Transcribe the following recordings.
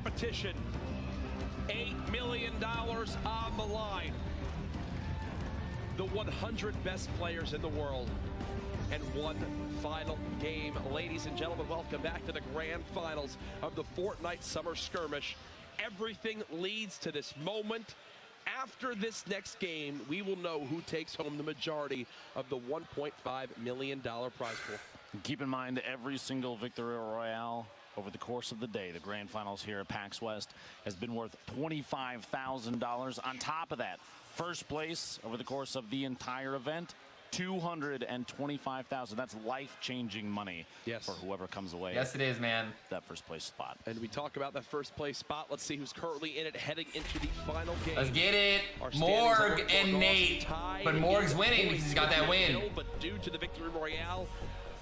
competition. $8 million on the line. The 100 best players in the world. And one final game. Ladies and gentlemen, welcome back to the grand finals of the FORTNITE Summer Skirmish. Everything leads to this moment. After this next game, we will know who takes home the majority of the $1.5 million prize pool. Keep in mind, every single victory royale over the course of the day, the grand finals here at PAX West, has been worth $25,000. On top of that, first place over the course of the entire event, $225,000. That's life-changing money for whoever comes away. Yes, it is, man. That first place spot. And we talk about that first place spot. Let's see who's currently in it heading into the final game. Let's get it. Morg and Nate. But Morg's winning because he's got that win. But due to the victory royale,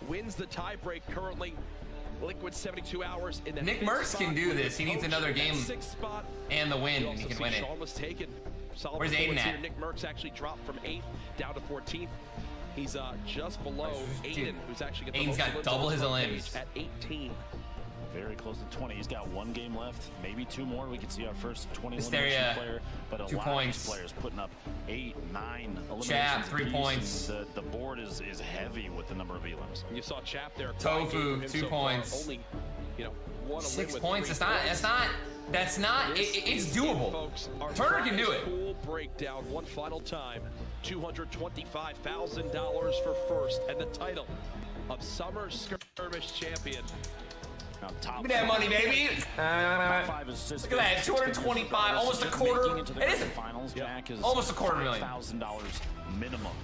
wins the tiebreak currently. Liquid 72 hours in the Nick Merckx can do this. He needs another game and the win, and he can win it. Sean was taken. Solid Where's Aiden at? Nick Merckx actually dropped from 8th down to 14th. He's just below Aiden, who's actually Aiden's got double his limbs at 18. Very close to 20. He's got one game left, maybe two more. We can see our first 20 Hysteria, elimination player, but a 2 lot points. of players putting up 8, 9 eliminations. Chap, 3 points. The board is heavy with the number of elims. You saw Chap there. Tofu, 2 points. Only, you know, 6 points. It's not. It's doable. Folks, Turner can do it. Pool breakdown one final time. $225,000 for first and the title of Summer Skirmish champion. Now, top Give me that money, baby. Look at that, 225, almost a quarter. It isn't. Finals, Jack, is almost a $250,000 minimum.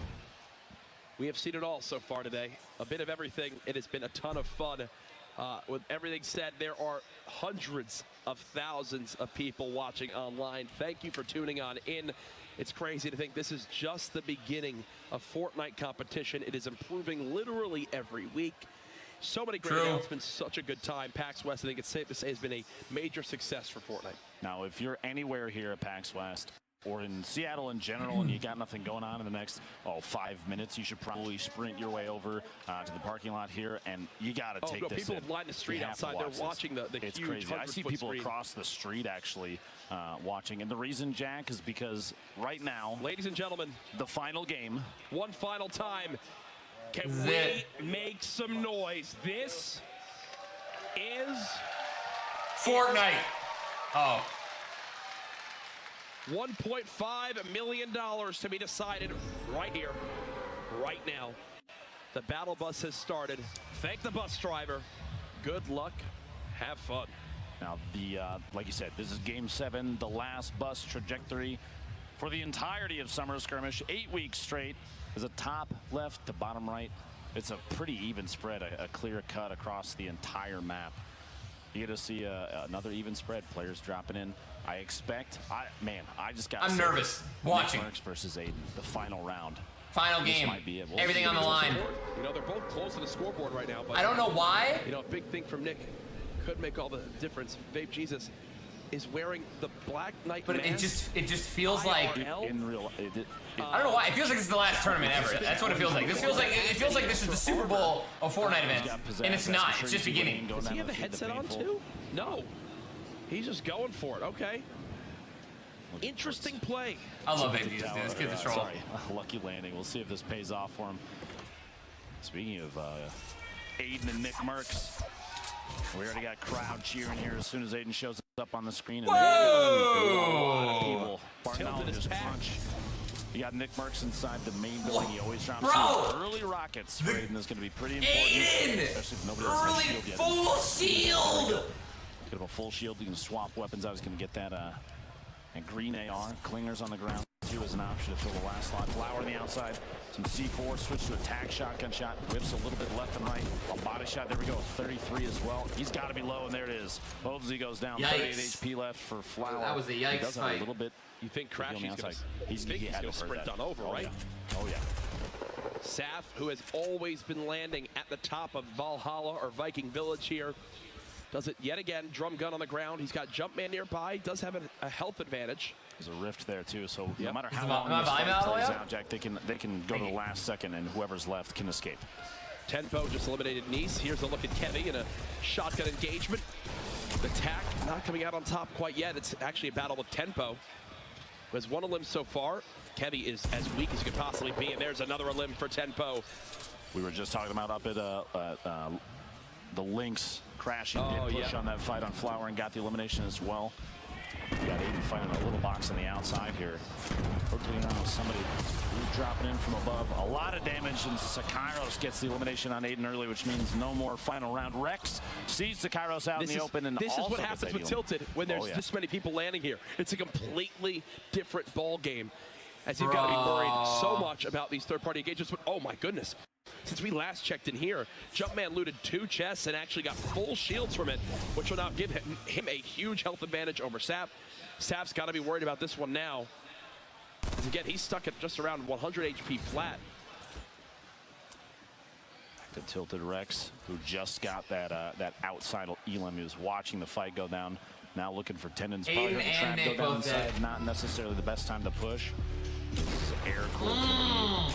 We have seen it all so far today. A bit of everything. It has been a ton of fun. With everything said, there are hundreds of thousands of people watching online. Thank you for tuning on in. It's crazy to think this is just the beginning of FORTNITE competition. It is improving literally every week. So many great announcements, such a good time. PAX West, I think it's safe to say, has been a major success for FORTNITE. Now, if you're anywhere here at PAX West, or in Seattle in general, and you got nothing going on in the next 5 minutes, you should probably sprint your way over to the parking lot here, and you got to take this people in. have lined the street outside. They're watching the it's huge crazy. I see people screen across the street actually watching, and the reason, Jack, is because right now, ladies and gentlemen, the final game. One final time. Can we make some noise? This is FORTNITE. Oh. $1.5 million to be decided right here, right now. The battle bus has started. Thank the bus driver. Good luck. Have fun. Now, like you said, this is Game 7, the last bus trajectory for the entirety of Summer Skirmish. 8 weeks straight. There's a top left to bottom right. It's a pretty even spread, a clear cut across the entire map. You get to see another even spread, players dropping in. I expect, I just got. I'm nervous watching. Merckx versus Aiden, the final round. Final game. Might be it. Everything on the line. You know, they're both close to the scoreboard right now. But I don't know why. You know, a big thing from Nick could make all the difference. Babe Jesus is wearing the Black Knight But mask. it just feels like in real. I don't know why. It feels like this is the last tournament ever. That's what it feels like. It feels like this is the Super Bowl of FORTNITE events, and it's not. It's just beginning. Does he have a headset on too? No. He's just going for it. Okay. Interesting play. I love it. This kid's a troll. Sorry, lucky landing. We'll see if this pays off for him. Speaking of Aiden and Nick Merckx, we already got crowd cheering here as soon as Aiden shows up on the screen. And Whoa! Barnell punch. You got Nick Merckx inside the main building. He always drops early rockets for Aiden is going to be pretty important. Aiden! Especially if nobody else has a shield yet. Full shield! Get a full shield. You can swap weapons. I was going to get that and green AR. Clingers on the ground too as an option to fill the last slot. Flower on the outside. Some C4. Switch to attack shotgun shot. Whips a little bit left and right. A body shot. There we go. 33 as well. He's got to be low, and there it is. Bonesy goes down. Yikes. 38 HP left for Flower. That was a yikes he does fight. Have a little bit. You think Crashy's going to sprint on over, right? Yeah. Oh, yeah. Saf, who has always been landing at the top of Valhalla or Viking Village here, does it yet again. Drum gun on the ground. He's got Jumpman nearby. Does have a health advantage. There's a rift there too, so no matter how long this this fight fight plays out, Jack, they can go to the last second, and whoever's left can escape. Tenpo just eliminated Nice. Here's a look at Kevy in a shotgun engagement. The tack not coming out on top quite yet. It's actually a battle with tempo. Who has one elim so far. Kevy is as weak as he could possibly be, and there's another elim for tempo. We were just talking about up at the Lynx crashing did push on that fight on Flower and got the elimination as well. We got Aiden fighting a little box on the outside here. Rotating around with somebody who's dropping in from above. A lot of damage, and Sakairos gets the elimination on Aiden early, which means no more final round. Rex sees Sakairos out in the open, and this also is what happens with Tilted when there's this many people landing here. It's a completely different ball game, as you've got to be worried so much about these third-party engagements. But oh my goodness. Since we last checked in here, Jumpman looted 2 chests and actually got full shields from it, which will now give him a huge health advantage over Sap. Sap's got to be worried about this one now. Because again, he's stuck at just around 100 HP flat. The Tilted Rex, who just got that outside elim. He was watching the fight go down. Now looking for tendons. Probably heard the trap go down inside. Not necessarily the best time to push. This is air cooled.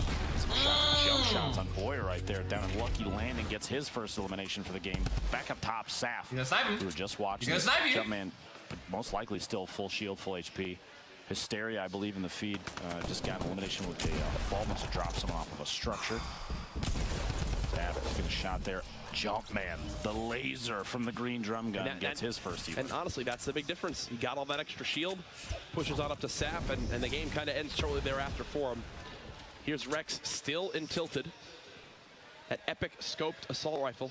Jump shots on Boyer right there. Down in Lucky Landing gets his first elimination for the game. Back up top, Saf. We were just watching. Jumpman, most likely still full shield, full HP. Hysteria, I believe, in the feed. Just got an elimination with a fall. Must have dropped someone off of a structure. Saf getting a shot there. Jumpman, the laser from the green drum gun, gets his first even. And honestly, that's the big difference. He got all that extra shield, pushes on up to Saf, and the game kind of ends shortly thereafter for him. Here's Rex still in Tilted. That epic scoped assault rifle.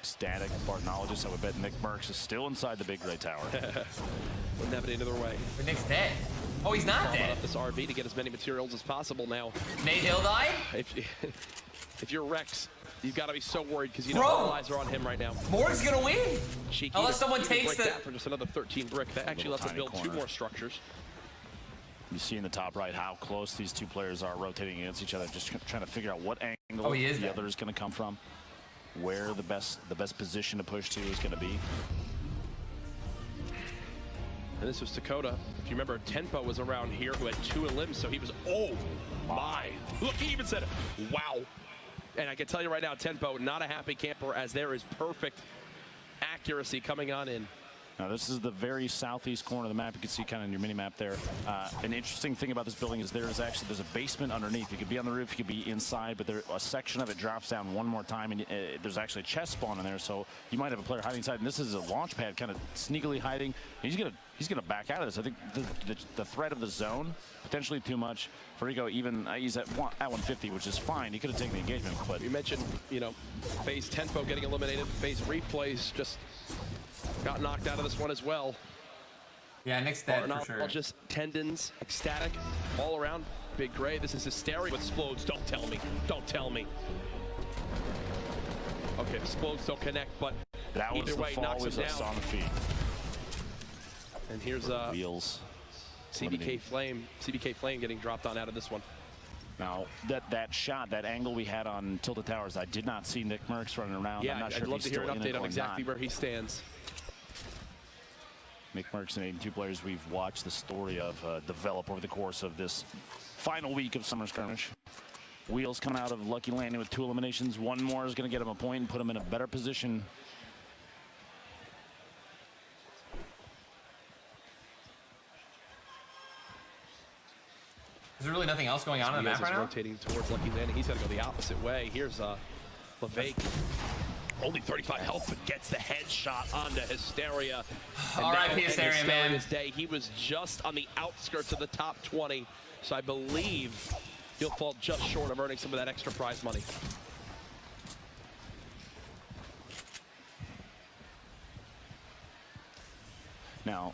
Static Bartologist, I would bet Nick Merckx is still inside the big gray tower. Wouldn't have it any other way. But Nick's dead. Oh, he's not dead. Up this RV to get as many materials as possible now. Nate Hill died? If you're Rex, you've got to be so worried because you know all eyes are on him right now. Morg's gonna win. Cheeky Unless someone takes that for just another 13 brick. That actually lets him build 2 more structures. You see in the top right how close these two players are rotating against each other, just trying to figure out what angle the other is going to come from, where the best position to push to is going to be. And this was Dakota. If you remember, Tempo was around here who had 2 elims, so he was, oh my. Look, he even said, wow. And I can tell you right now, Tempo, not a happy camper, as there is perfect accuracy coming on in. Now this is the very southeast corner of the map. You can see kind of in your mini map there. An interesting thing about this building is there's a basement underneath. You could be on the roof, you could be inside, but a section of it drops down one more time, and there's actually a chest spawn in there. So you might have a player hiding inside, and this is a launch pad kind of sneakily hiding. He's gonna back out of this. I think the threat of the zone potentially too much for Rico. Even he's at 150, which is fine. He could have taken the engagement, but you mentioned FaZe Tempo getting eliminated. FaZe Replays just got knocked out of this one as well. Yeah, Nick's dead for sure. Just tendons, ecstatic, all around. Big Gray, this is Hysteria with Explodes. Don't tell me. Don't tell me. Okay, Explodes don't connect, but that either way, knocks him down. On the feet. And here's Wheels. CBK Flame getting dropped on out of this one. Now, that shot, that angle we had on Tilted Towers, I did not see Nick Merckx running around. Yeah, I'm not sure I'd love to hear an update on exactly where he stands. Nick Merckx and 82 players we've watched the story of develop over the course of this final week of Summer Skirmish. Wheels coming out of Lucky Landing with 2 eliminations. One more is going to get him a point and put him in a better position. Is there really nothing else going on in the map right now? Rotating towards Lucky Landing. He's got to go the opposite way. Here's LeVake. Only 35 health, but gets the headshot onto Hysteria. R.I.P. Hysteria, man. His day. He was just on the outskirts of the top 20, so I believe he'll fall just short of earning some of that extra prize money. Now,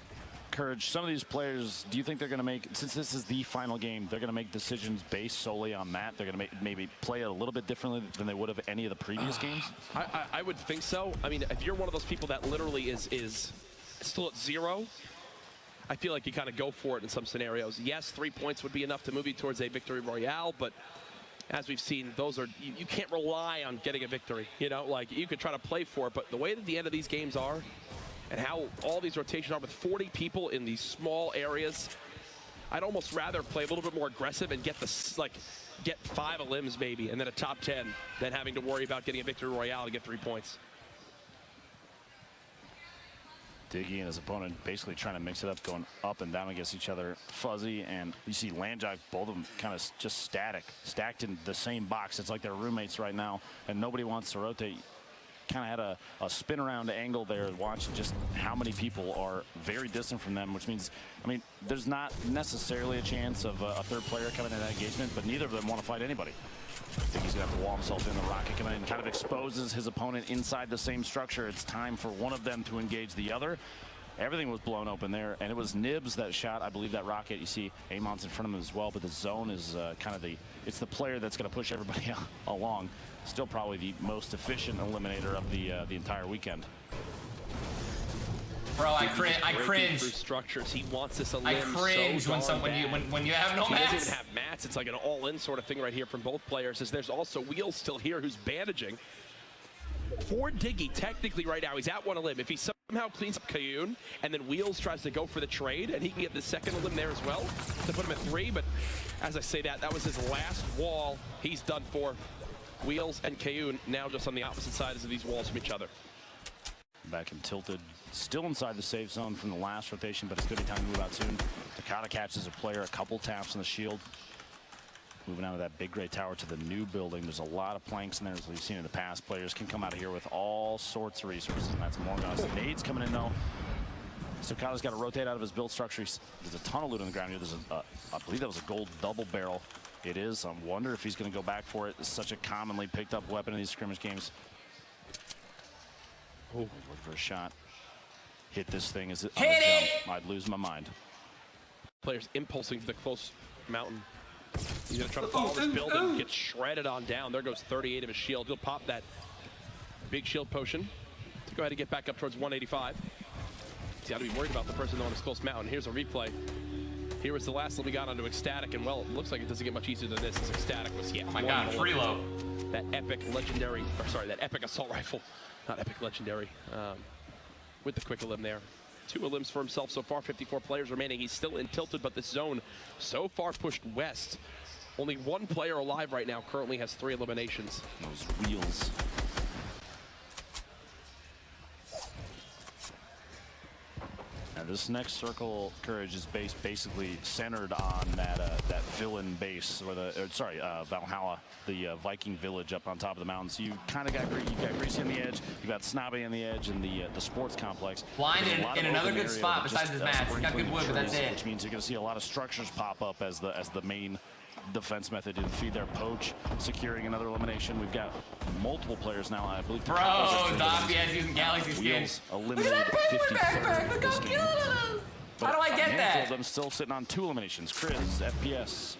Courage, some of these players, do you think they're going to make, since this is the final game, they're going to make decisions based solely on that? They're going to maybe play it a little bit differently than they would have any of the previous games? I would think so. I mean, if you're one of those people that literally is still at 0, I feel like you kind of go for it in some scenarios. Yes, 3 points would be enough to move you towards a victory royale, but as we've seen, those are, you can't rely on getting a victory. Like you could try to play for it, but the way that the end of these games are, and how all these rotations are with 40 people in these small areas, I'd almost rather play a little bit more aggressive and get get 5 elims maybe, and then a top 10, than having to worry about getting a victory royale to get 3 points. Diggy and his opponent basically trying to mix it up, going up and down against each other. Fuzzy and you see Landjak, both of them kind of just stacked in the same box. It's like they're roommates right now, and nobody wants to rotate. Kind of had a spin around angle there, watching just how many people are very distant from them, which means, I mean, there's not necessarily a chance of a third player coming in that engagement, but neither of them want to fight anybody. I think he's going to have to wall himself in. The rocket coming in kind of exposes his opponent inside the same structure. It's time for one of them to engage the other. Everything was blown open there, and it was Nibs that shot, I believe, that rocket. You see Amon's in front of him as well, but the zone is kind of it's the player that's going to push everybody along. Still probably the most efficient eliminator of the entire weekend. Bro, I cringe. Through structures, he wants this a limb. I cringe so when you have no he mats. doesn't even have mats. It's like an all-in sort of thing right here from both players. As there's also Wheels still here, who's bandaging. For Diggy, technically right now, he's at one limb. If he somehow cleans up Kayun, and then Wheels tries to go for the trade, and he can get the second limb there as well to put him at 3. But as I say that was his last wall. He's done for. Wheels and Kayun now just on the opposite sides of these walls from each other. Back and tilted, still inside the safe zone from the last rotation, but it's going to be time to move out soon. Takata catches a player, a couple taps on the shield. Moving out of that big gray tower to the new building. There's a lot of planks in there, as we've seen in the past. Players can come out of here with all sorts of resources, and that's more guns. Nades coming in though. Takata's got to rotate out of his build structure. There's a ton of loot on the ground here. There's I believe that was a gold double barrel. It is. I wonder if he's going to go back for it. It's such a commonly picked up weapon in these scrimmage games. Oh, look for a shot. Hit this thing. Is it? Hit it! I'd lose my mind. Players impulsing to the close mountain. He's going to try to follow this build and get shredded on down. There goes 38 of his shield. He'll pop that big shield potion to go ahead and get back up towards 185. He's got to be worried about the person on this close mountain. Here's a replay. Here was the last one we got onto Ecstatic, and well, it looks like it doesn't get much easier than this. As Ecstatic was, yeah. Oh my God, free low. That epic legendary, or sorry, that epic assault rifle, not epic legendary, with the quick elim there. 2 elims for himself so far, 54 players remaining. He's still in tilted, but this zone so far pushed west. Only 1 player alive right now, currently has 3 eliminations. Those Wheels. And this next circle, Courage, is basically centered on that villain base, or Valhalla, the Viking village up on top of the mountain. So you kind of got Greasy on the edge, you got Snobby on the edge, and the sports complex. Blind in another good spot besides his mats. He's got good wood, but that's it. Which means you're going to see a lot of structures pop up as the main defense method to feed their poach, securing another elimination. We've got multiple players now, I believe. Bro, Doppy is using Galaxy skins. Eliminated 53rd. Look how cute it is. How do I get that? Of them still sitting on 2 eliminations. Chris, FPS,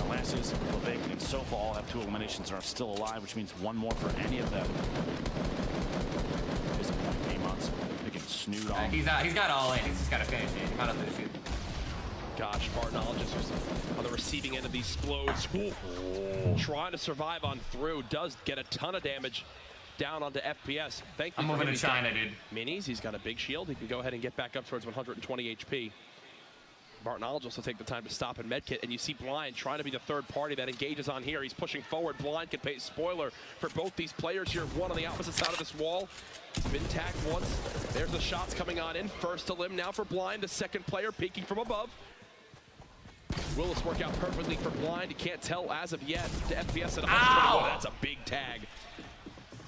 Lassies, Levick, and Sofa all have 2 eliminations and are still alive, which means 1 more for any of them. Here's a point. Amon's picking Snood on. He's got all in. He's just got to finish it. He's got to finish it. Gosh, Bartnologist was on the receiving end of these explodes. Trying to survive on through, does get a ton of damage down onto FPS. I'm moving to China, dude. Minis, he's got a big shield. He can go ahead and get back up towards 120 HP. Bartnologist will take the time to stop and medkit, and you see Blind trying to be the third party that engages on here. He's pushing forward. Blind can pay spoiler for both these players here. One on the opposite side of this wall. Been tagged once. There's the shots coming on in. First elim now for Blind, the second player peeking from above. Will this work out perfectly for Blind? You can't tell as of yet. To FPS at 121. That's a big tag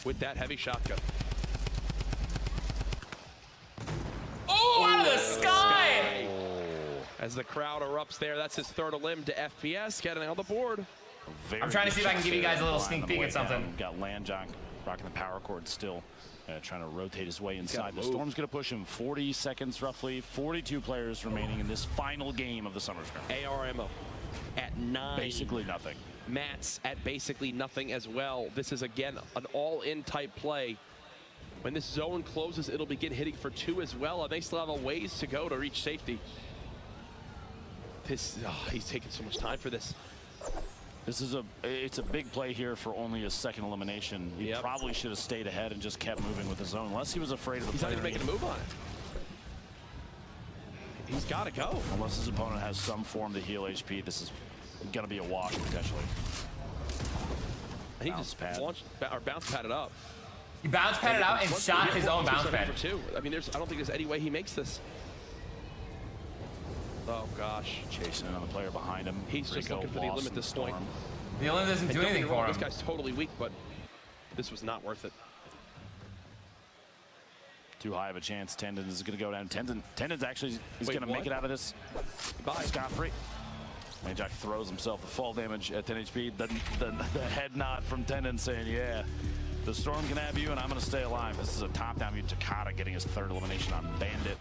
with that heavy shotgun. Oh, out of the sky! As the crowd erupts there, that's his 3rd elim to FPS, getting on the board. I'm trying to see if I can give you guys a little sneak peek at something. We've got Landjak rocking the power cord still. Trying to rotate his way inside. The Storm's going to push him 40 seconds roughly. 42 players remaining in this final game of the Summer Scrim. AR ammo at 9. Basically nothing. Mats at basically nothing as well. This is, again, an all-in type play. When this zone closes, it'll begin hitting for 2 as well, and they still have a ways to go to reach safety. He's taking so much time for this. This is it's a big play here for only a 2nd elimination. He probably should have stayed ahead and just kept moving with his zone, unless he was afraid of the He's not even making a move on it. He's got to go. Unless his opponent has some form to heal HP, this is going to be a wash potentially. And he just launched or bounce padded up. He bounce padded out and shot his own bounce pad. I mean, I don't think there's any way he makes this. Oh gosh. Chasing another player behind him. He's just looking for the limit at this point. The limit doesn't do anything for him. This guy's totally weak, but this was not worth it. Too high of a chance. Tendon is going to go down. Tendon's actually going to make it out of this scot-free. Maniac throws himself the fall damage at 10 HP. The head nod from Tendon saying, yeah, the Storm can have you and I'm going to stay alive. This is a top-down view. Takata getting his third elimination on Bandit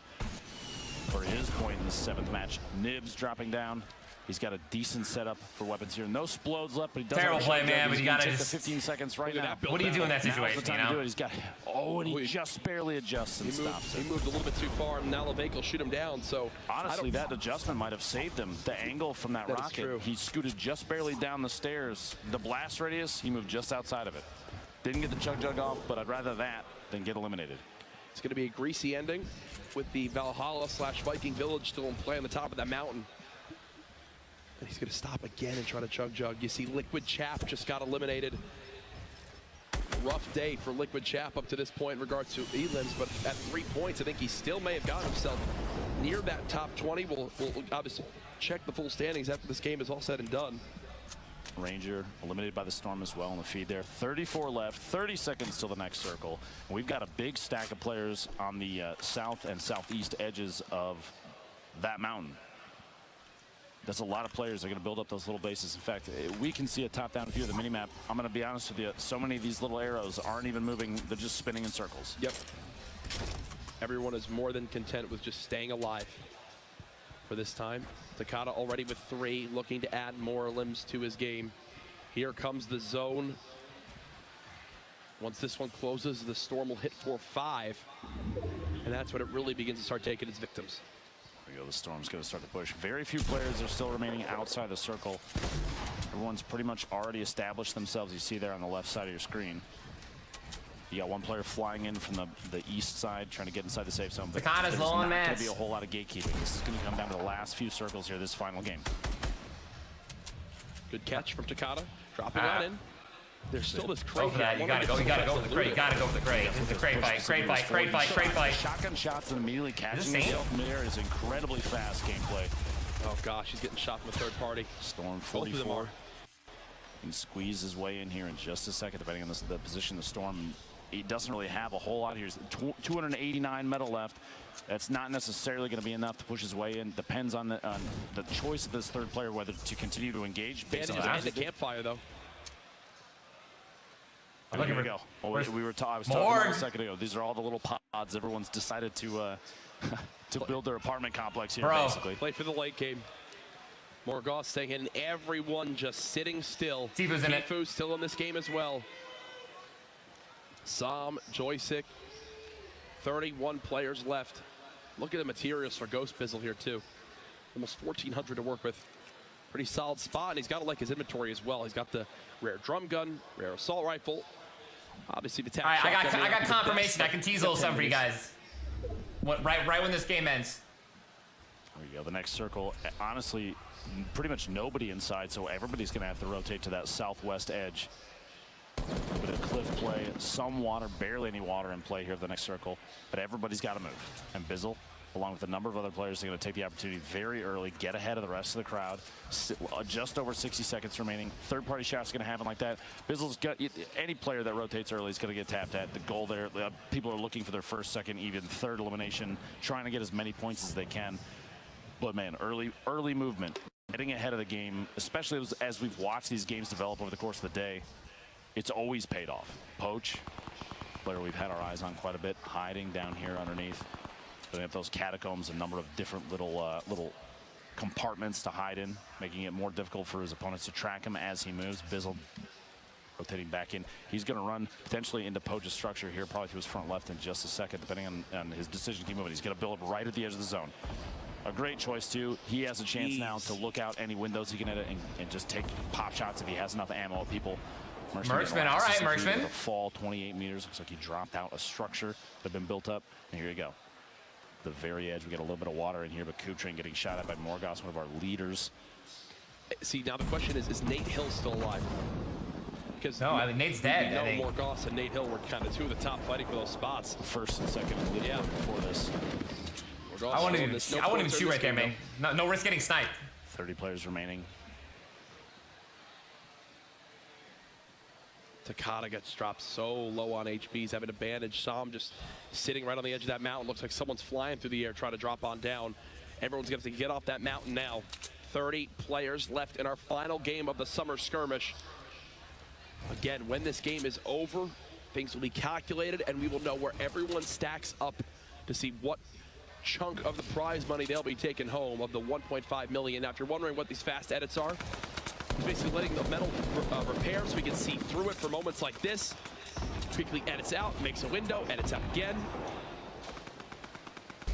for his point in the 7th match. Nibs dropping down. He's got a decent setup for weapons here. No splodes left, but he doesn't. Terrible play, man, but you got to take the 15 seconds right now. What do you do in that situation, you know? He's got, and he just barely adjusts and stops it. He moved a little bit too far, and now LeVake will shoot him down. So honestly, that adjustment might have saved him. The angle from that rocket, he scooted just barely down the stairs. The blast radius, he moved just outside of it. Didn't get the chug jug off, but I'd rather that than get eliminated. It's going to be a greasy ending with the Valhalla/Viking Village still in play on the top of that mountain. And he's going to stop again and try to chug jug. You see Liquid Chap just got eliminated. Rough day for Liquid Chap up to this point in regards to elims, but at 3 points, I think he still may have gotten himself near that top 20. We'll obviously check the full standings after this game is all said and done. Ranger eliminated by the Storm as well in the feed there. 34 left, 30 seconds till the next circle. And we've got a big stack of players on the south and southeast edges of that mountain. That's a lot of players that are going to build up those little bases. In fact, we can see a top-down view of the minimap. I'm going to be honest with you, so many of these little arrows aren't even moving. They're just spinning in circles. Yep. Everyone is more than content with just staying alive for this time. Takata already with 3, looking to add more limbs to his game. Here comes the zone. Once this one closes, the Storm will hit for 5. And that's when it really begins to start taking its victims. There we go, the Storm's going to start to push. Very few players are still remaining outside the circle. Everyone's pretty much already established themselves. You see there on the left side of your screen. You got one player flying in from the east side, trying to get inside the safe zone. But Takata's low on there's not going to be a whole lot of gatekeeping. This is going to come down to the last few circles here, this final game. Good catch from Takata, dropping on in. There's still this crate. Go for that. You gotta go for the crate. You gotta go for the crate. This is a crate fight. Crate fight. Shotgun shots and immediately catching himself in there is incredibly fast gameplay. Oh gosh, he's getting shot from a third party. Storm 44. Can squeeze his way in here in just a second, depending on the position of the Storm. He doesn't really have a whole lot here. 289 metal left. That's not necessarily going to be enough to push his way in. Depends on the choice of this third player whether to continue to engage. Based on the campfire though. Here we go. Well, I was talking about a second ago. These are all the little pods everyone's decided to build their apartment complex here, basically. Play for the late game. Morgoth staying in, everyone just sitting still. Tifu's in it. Tifu's still in this game as well. Sam, Joystick, 31 players left. Look at the materials for Ghost Bizzle here too. Almost 1,400 to work with. Pretty solid spot, and he's got to like his inventory as well. He's got the rare drum gun, rare assault rifle. Obviously the tap. All right, I got confirmation. I can tease a little something for you guys. Right when this game ends. There we go. The next circle. Honestly, pretty much nobody inside, so everybody's going to have to rotate to that southwest edge. A bit of cliff play, some water, barely any water in play here for the next circle, but everybody's got to move. And Bizzle, along with a number of other players, are going to take the opportunity very early, get ahead of the rest of the crowd. Just over 60 seconds remaining. Third-party shots going to happen like that. Bizzle's got any player that rotates early is going to get tapped at. The goal there, people are looking for their first, second, even third elimination, trying to get as many points as they can. But man, early movement, getting ahead of the game, especially as we've watched these games develop over the course of the day, it's always paid off. Poach, player we've had our eyes on quite a bit, hiding down here underneath. They have those catacombs, a number of different little compartments to hide in, making it more difficult for his opponents to track him as he moves. Bizzle rotating back in. He's going to run potentially into Poach's structure here, probably to his front left in just a second, depending on his decision to keep moving. He's going to build up right at the edge of the zone. A great choice, too. He has a chance now to look out any windows he can hit and just take pop shots if he has enough ammo at people. Merchman, all right, Merchman. A fall 28 meters. Looks like he dropped out a structure that had been built up. And here you go. The very edge. We get a little bit of water in here, but Kutrain getting shot at by Morgoth, one of our leaders. See, now the question is Nate Hill still alive? Because no, I mean Nate's dead. No, Morgoth and Nate Hill were kind of two of the top fighting for those spots. First and second before this. I wouldn't even shoot right there, man. No risk getting sniped. 30 players remaining. Takata gets dropped so low on HP. He's having advantage. Sam just sitting right on the edge of that mountain. Looks like someone's flying through the air trying to drop on down. Everyone's going to have to get off that mountain now. 30 players left in our final game of the summer skirmish. Again, when this game is over, things will be calculated and we will know where everyone stacks up to see what chunk of the prize money they'll be taking home of the 1.5 million. Now, if you're wondering what these fast edits are, it's basically letting the metal repair so we can see through it for moments like this. Quickly edits out, makes a window, edits out again.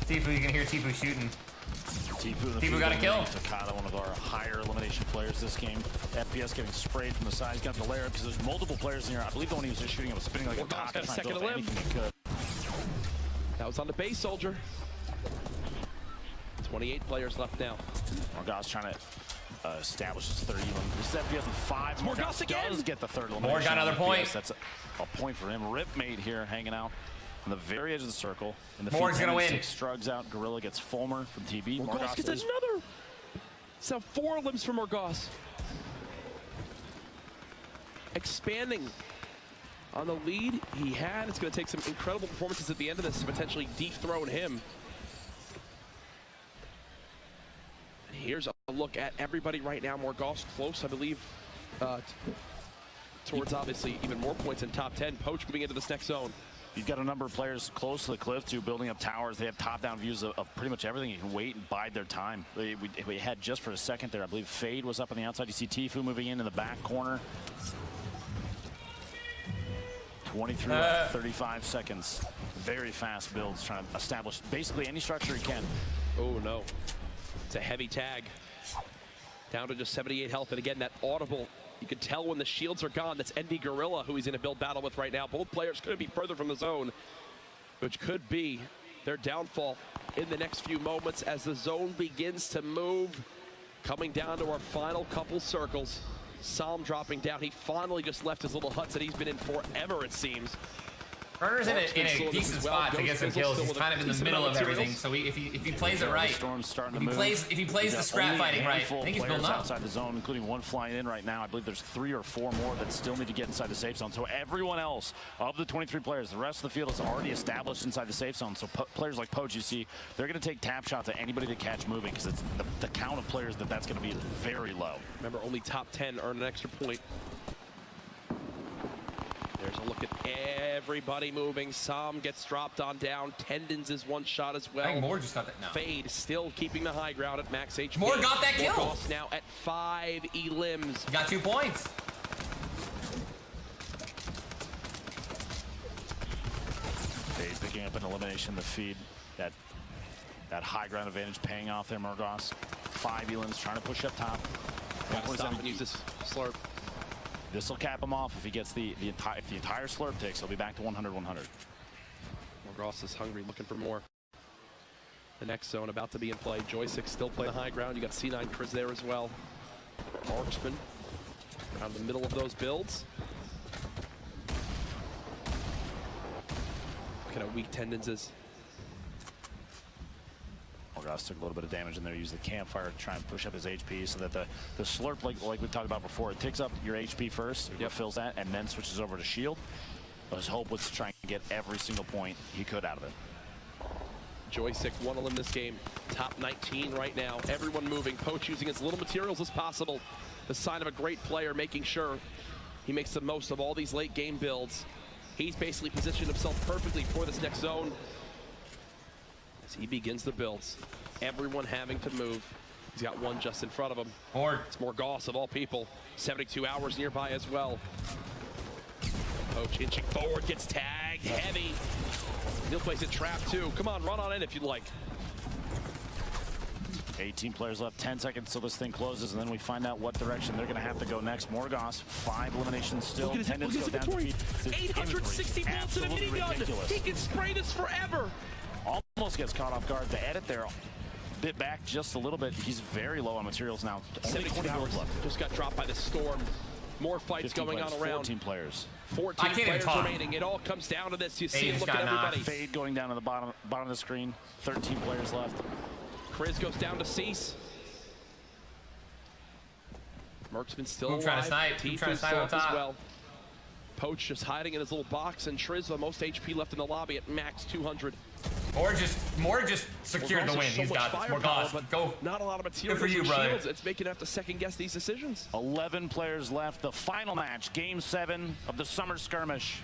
Tifu, you can hear Tifu shooting. Tifu got a kill. Takata, one of our higher elimination players this game. FPS getting sprayed from the side. He's got the layer because there's multiple players in here. I believe the one he was just shooting, was spinning like a top. Got a second to live. That was on the base soldier. 28 players left now. Morgoth's trying to establish his third elimination. This is FPS with 5. Morgoth does get the third elimination. More got another point. That's a point for him. Ripmate here hanging out on the very edge of the circle. And the Morg's gonna win. Strugs out. Gorilla gets Fulmer from TB. Morgoth gets another. So 4 limbs for Morgoth. Expanding on the lead he had. It's going to take some incredible performances at the end of this to potentially dethrone him. And here's a look at everybody right now. Morgoth's close, I believe, towards obviously even more points in top 10. Poach moving into this next zone. You've got a number of players close to the cliff, too, building up towers. They have top-down views of pretty much everything. You can wait and bide their time. We had just for a second there, I believe Fade was up on the outside. You see Tifu moving in the back corner. 23 left, 35 seconds. Very fast builds, trying to establish basically any structure he can. Oh, no. It's a heavy tag. Down to just 78 health. And again, that audible. You can tell when the shields are gone. That's ND Gorilla, who he's in a build battle with right now. Both players could be further from the zone, which could be their downfall in the next few moments as the zone begins to move. Coming down to our final couple circles. Sam dropping down. He finally just left his little huts that he's been in forever, it seems. Burner's in a decent spot to get some kills. He's kind of in the middle of everything, so if he plays it right, if he plays the scrap fighting right, I think he's building up. Outside the zone, including one flying in right now. I believe there's 3 or 4 more that still need to get inside the safe zone. So everyone else of the 23 players, the rest of the field is already established inside the safe zone. So players like Poach, you see, they're going to take tap shots at anybody they catch moving because it's the count of players that's going to be very low. Remember, only top 10 earn an extra point. There's a look at everybody moving. Sam gets dropped on down. Tendons is one shot as well. I think Moore just got that. No. Fade still keeping the high ground at max HP. Moore got that kill. Morgoth now at 5 elims. Got 2 points. Fade picking up an elimination. The feed that high ground advantage paying off there. Morgoth 5 elims trying to push up top. Stop and use this slurp. This will cap him off if he gets if the entire slurp takes. He'll be back to 100-100. Morgoth is hungry, looking for more. The next zone about to be in play. Joystick still playing the high ground. You got C9 Chris there as well. Marksman around the middle of those builds. Look at how weak Tendons is. Morgoth took a little bit of damage in there. Use the campfire to try and push up his HP so that the slurp, like we talked about before, it takes up your HP first, fills that, and then switches over to shield. But his hope was to try and get every single point he could out of it. Joystick won in this game. Top 19 right now. Everyone moving. Poach using as little materials as possible. The sign of a great player, making sure he makes the most of all these late game builds. He's basically positioned himself perfectly for this next zone. As he begins the builds, everyone having to move. He's got one just in front of him. It's Morgoth of all people. 72 hours nearby as well. Poach inching forward, gets tagged heavy. He'll place a trap too. Come on, run on in if you'd like. 18 players left, 10 seconds till this thing closes, and then we find out what direction they're going to have to go next. Morgoth, 5 eliminations still. Look at his inventory. 860 bullets in a minigun. He can spray this forever. Almost gets caught off guard. The edit there, bit back just a little bit. He's very low on materials now. Only 20 hours left. Just got dropped by the storm. More fights going players, on around. 14 players. 14 players remaining. It all comes down to this. You see it, look at everybody. Fade going down to the bottom of the screen. 13 players left. Chris goes down to Cease. Marksman still alive. Trying to snipe. Trying to snipe on top. As well. Poach just hiding in his little box, and Triz the most HP left in the lobby at max 200. More just secured the win. He's got this. More goals. But go. Not a lot of material. Good for you, brother. It's making it have to second guess these decisions. 11 players left. The final match, Game 7 of the Summer Skirmish.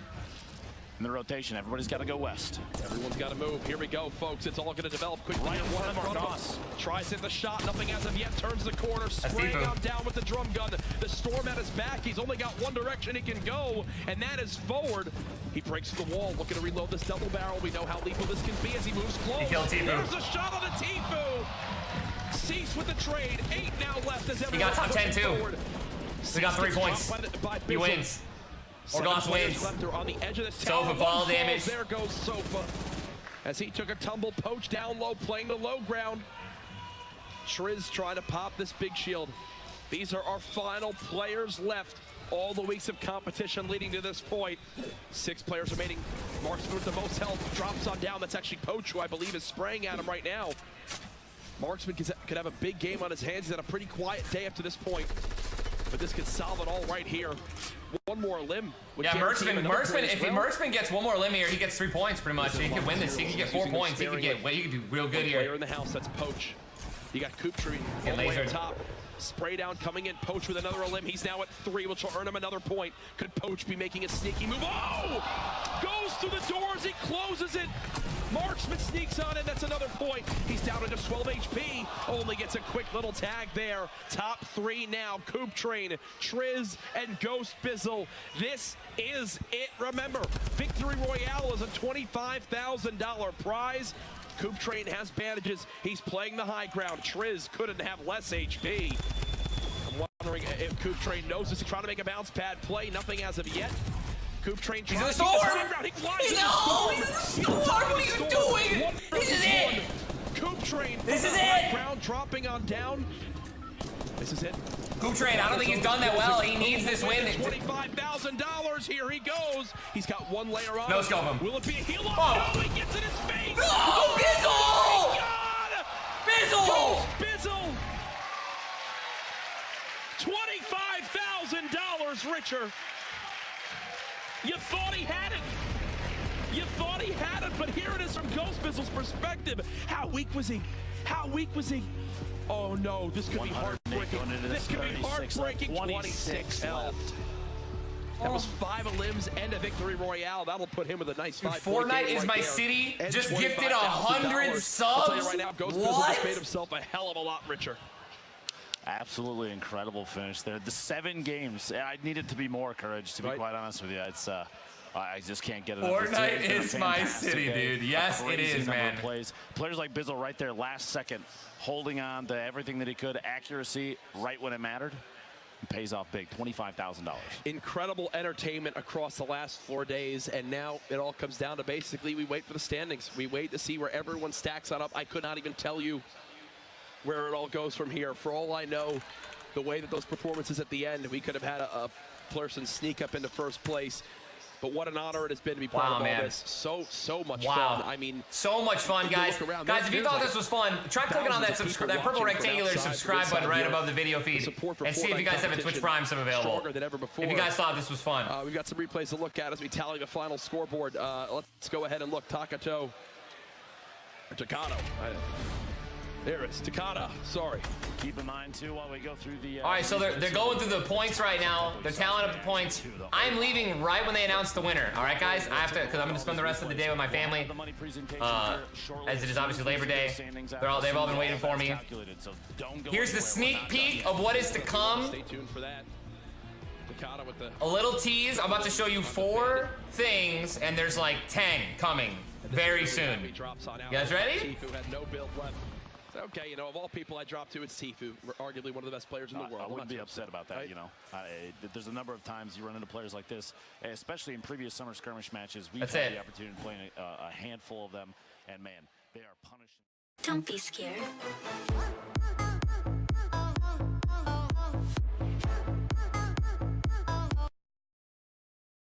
In the rotation, everybody's got to go west. Everyone's got to move. Here we go, folks. It's all going to develop quickly. Right in front of us. Tries in the shot. Nothing as of yet. Turns the corner. Spraying out down with the drum gun. The Storm at his back. He's only got one direction he can go, and that is forward. He breaks the wall. Looking to reload this double barrel. We know how lethal this can be as he moves close. He killed Tifu. There's a shot on the Tifu. Cease with the trade. 8 now left as everyone. He got top 10 too. We got 3 points. He wins. Orgos wins. On the edge of the Sofa fall damage. There goes Sofa. As he took a tumble, Poach down low, playing the low ground. Triz trying to pop this big shield. These are our final players left. All the weeks of competition leading to this point. 6 players remaining. Marksman with the most health drops on down. That's actually Poach, who I believe is spraying at him right now. Marksman could have a big game on his hands. He's had a pretty quiet day up to this point. But this could solve it all right here. One more limb. Yeah, Marksman, if Marksman gets one more limb here, he gets 3 points pretty much. He can win this. He can get 4 points. He can do real good here. Player in the house, that's Poach. You got Coop Tree all the way up top. Spray down coming in. Poach with another limb. He's now at 3, which will earn him another point. Could Poach be making a sneaky move? Oh! Goes through the doors. He closes it. Marksman sneaks on it. That's another point. He's down to just 12 HP. Only gets a quick little tag there. Top 3 now. Coop Train, Triz, and Ghost Bizzle. This is it. Remember, Victory Royale is a $25,000 prize. Coop Train has bandages. He's playing the high ground. Triz couldn't have less HP. I'm wondering if Coop Train knows this. He's trying to make a bounce pad play. Nothing as of yet. Coop Train tries to storm! He flies no! He's in the storm! What are you doing? This is it! Coop Train. This is it! Ground dropping on down. This is it. Coop Train, I don't think he's done that well. He needs this win. $25,000. Here he goes. He's got 1 layer on. No scope him. Will it be a heal up? Oh. No, he gets in his face. Oh, Bizzle! Bizzle! Bizzle! $25,000 richer. You thought he had it. You thought he had it, but here it is from Ghost Bizzle's perspective. How weak was he? How weak was he? Oh no, this could be heartbreaking. This could be heartbreaking. 26 left. That was 5 limbs and a Victory Royale. That'll put him with a nice 5 Fortnite is my city. Just gifted 100 subs. I'll tell you right now, Ghost Bizzle just made himself a hell of a lot richer. Absolutely incredible finish there. The 7 games. I needed to be more courage, to be quite honest with you. It's I just can't get it. Fortnite is my city, dude. Yes, it is, man. Players like Bizzle right there, last second, holding on to everything that he could. Accuracy right when it mattered. It pays off big. $25,000. Incredible entertainment across the last 4 days, and now it all comes down to basically we wait for the standings. We wait to see where everyone stacks on up. I could not even tell you where it all goes from here. For all I know, the way that those performances at the end, we could have had a person sneak up into first place. But what an honor it has been to be part of all this. So much fun. I mean, so much fun, guys. Guys, if you thought this was fun, try clicking on that purple rectangular subscribe button right above the video feed and see if you guys have a Twitch Prime sub available. If you guys thought this was fun. We've got some replays to look at as we tally the final scoreboard. Let's go ahead and look. Takano. There it is, Takada. Sorry. Keep in mind too while we go through the. All right, so they're going through the points right now. They're tallying up the points. I'm leaving right when they announce the winner. All right, guys. I have to, because I'm going to spend the rest of the day with my family. As it is obviously Labor Day. They've all been waiting for me. Here's the sneak peek of what is to come. Stay tuned for that. Takada with the. A little tease. I'm about to show you 4 things, and there's like 10 coming very soon. You guys ready? Okay, you know, of all people I dropped to, it's Tifu, arguably one of the best players in the world. I wouldn't be upset about that, right? You know. There's a number of times you run into players like this, especially in previous Summer Skirmish matches. We've had the opportunity to play a handful of them, and man, they are punishing. Don't be scared.